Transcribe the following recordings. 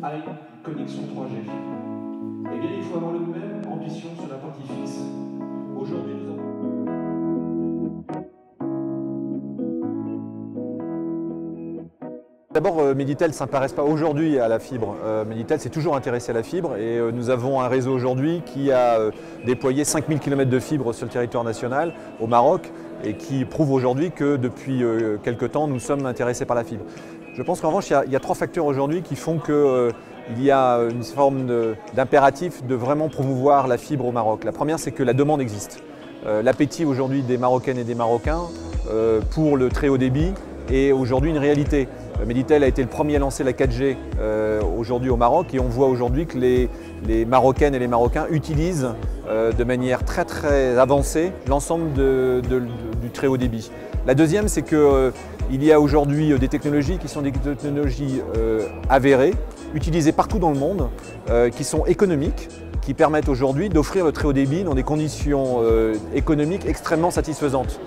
aille une connexion 3G. Eh bien, il faut avoir la même ambition sur la partie fixe. Aujourd'hui, nous avons... D'abord, Meditel ne s'intéresse pas aujourd'hui à la fibre. Meditel s'est toujours intéressé à la fibre et nous avons un réseau aujourd'hui qui a déployé 5000 km de fibre sur le territoire national au Maroc et qui prouve aujourd'hui que depuis quelque temps, nous sommes intéressés par la fibre. Je pense qu'en revanche, il y a trois facteurs aujourd'hui qui font qu'il y a une forme d'impératif de vraiment promouvoir la fibre au Maroc. La première, c'est que la demande existe. L'appétit aujourd'hui des Marocaines et des Marocains pour le très haut débit est aujourd'hui une réalité. Meditel a été le premier à lancer la 4G aujourd'hui au Maroc et on voit aujourd'hui que les Marocaines et les Marocains utilisent de manière très avancée l'ensemble du très haut débit. La deuxième, c'est qu'il y a aujourd'hui des technologies qui sont des technologies avérées, utilisées partout dans le monde, qui sont économiques, qui permettent aujourd'hui d'offrir le très haut débit dans des conditions économiques extrêmement satisfaisantes.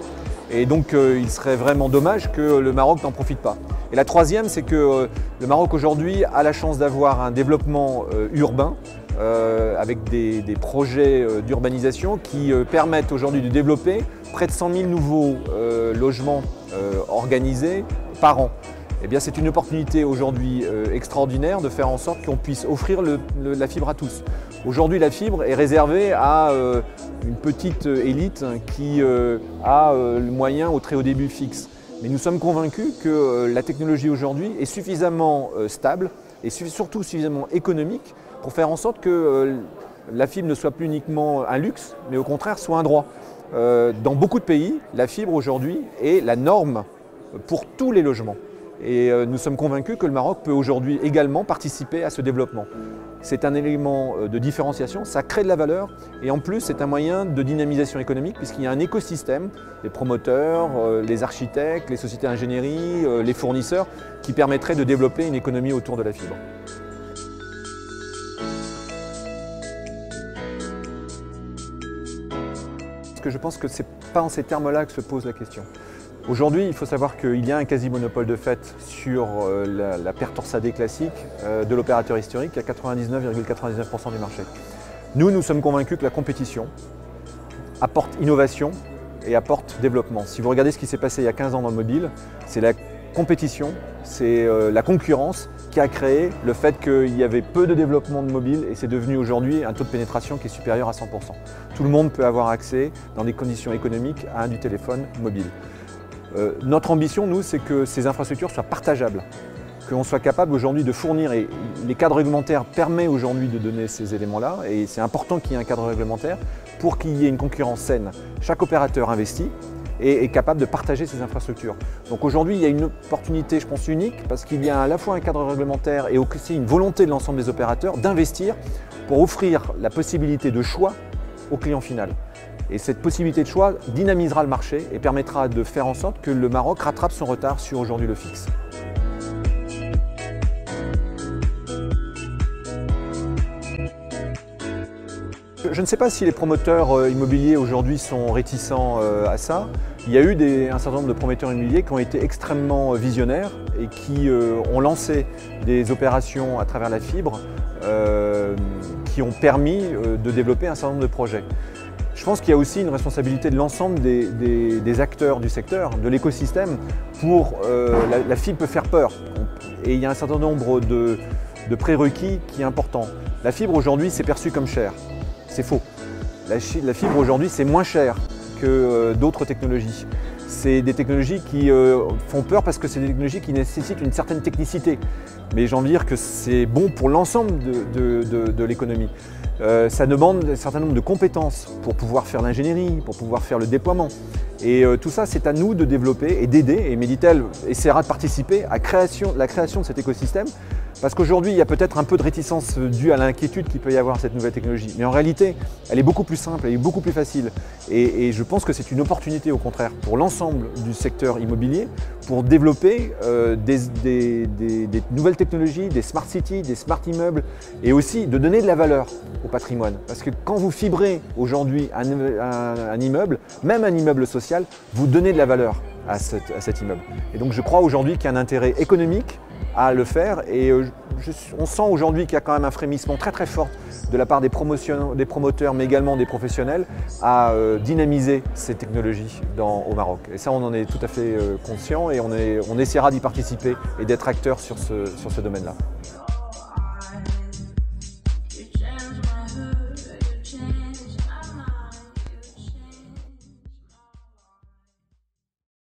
Et donc il serait vraiment dommage que le Maroc n'en profite pas. Et la troisième, c'est que le Maroc aujourd'hui a la chance d'avoir un développement urbain avec des projets d'urbanisation qui permettent aujourd'hui de développer près de 100 000 nouveaux logements organisés par an. Eh bien, c'est une opportunité aujourd'hui extraordinaire de faire en sorte qu'on puisse offrir la fibre à tous. Aujourd'hui, la fibre est réservée à une petite élite qui a le moyen au très haut débit fixe. Mais nous sommes convaincus que la technologie aujourd'hui est suffisamment stable et surtout suffisamment économique pour faire en sorte que la fibre ne soit plus uniquement un luxe, mais au contraire soit un droit. Dans beaucoup de pays, la fibre aujourd'hui est la norme pour tous les logements. Et nous sommes convaincus que le Maroc peut aujourd'hui également participer à ce développement. C'est un élément de différenciation, ça crée de la valeur et en plus c'est un moyen de dynamisation économique puisqu'il y a un écosystème, les promoteurs, les architectes, les sociétés d'ingénierie, les fournisseurs qui permettraient de développer une économie autour de la fibre. Parce que je pense que ce n'est pas en ces termes-là que se pose la question. Aujourd'hui, il faut savoir qu'il y a un quasi-monopole de fait sur la paire torsadée classique de l'opérateur historique à 99,99% du marché. Nous sommes convaincus que la compétition apporte innovation et apporte développement. Si vous regardez ce qui s'est passé il y a 15 ans dans le mobile, c'est la compétition, c'est la concurrence qui a créé le fait qu'il y avait peu de développement de mobile et c'est devenu aujourd'hui un taux de pénétration qui est supérieur à 100%. Tout le monde peut avoir accès dans des conditions économiques à du téléphone mobile. Notre ambition, nous, c'est que ces infrastructures soient partageables, qu'on soit capable aujourd'hui de fournir, et les cadres réglementaires permettent aujourd'hui de donner ces éléments-là, et c'est important qu'il y ait un cadre réglementaire pour qu'il y ait une concurrence saine. Chaque opérateur investit et est capable de partager ces infrastructures. Donc aujourd'hui, il y a une opportunité, je pense, unique, parce qu'il y a à la fois un cadre réglementaire et aussi une volonté de l'ensemble des opérateurs d'investir pour offrir la possibilité de choix au client final. Et cette possibilité de choix dynamisera le marché et permettra de faire en sorte que le Maroc rattrape son retard sur aujourd'hui le fixe. Je ne sais pas si les promoteurs immobiliers aujourd'hui sont réticents à ça. Il y a eu un certain nombre de promoteurs immobiliers qui ont été extrêmement visionnaires et qui ont lancé des opérations à travers la fibre qui ont permis de développer un certain nombre de projets. Je pense qu'il y a aussi une responsabilité de l'ensemble des acteurs du secteur, de l'écosystème, pour la fibre peut faire peur. Et il y a un certain nombre de prérequis qui est important. La fibre aujourd'hui, c'est perçu comme cher. C'est faux. La fibre aujourd'hui, c'est moins cher que d'autres technologies. C'est des technologies qui font peur parce que c'est des technologies qui nécessitent une certaine technicité. Mais j'ai envie de dire que c'est bon pour l'ensemble de l'économie. Ça demande un certain nombre de compétences pour pouvoir faire l'ingénierie, pour pouvoir faire le déploiement. Et tout ça, c'est à nous de développer et d'aider. Et Meditel essaiera de participer à la création de cet écosystème. Parce qu'aujourd'hui, il y a peut-être un peu de réticence due à l'inquiétude qu'il peut y avoir à cette nouvelle technologie. Mais en réalité, elle est beaucoup plus simple, elle est beaucoup plus facile. Et je pense que c'est une opportunité, au contraire, pour l'ensemble du secteur immobilier, pour développer des nouvelles technologies, des smart cities, des smart immeubles, et aussi de donner de la valeur au patrimoine. Parce que quand vous fibrez aujourd'hui un immeuble, même un immeuble social, vous donnez de la valeur à cet immeuble. Et donc je crois aujourd'hui qu'il y a un intérêt économique à le faire. Et on sent aujourd'hui qu'il y a quand même un frémissement très très fort de la part des promoteurs, mais également des professionnels, à dynamiser ces technologies au Maroc. Et ça, on en est tout à fait conscient et on essaiera d'y participer et d'être acteur sur ce domaine-là.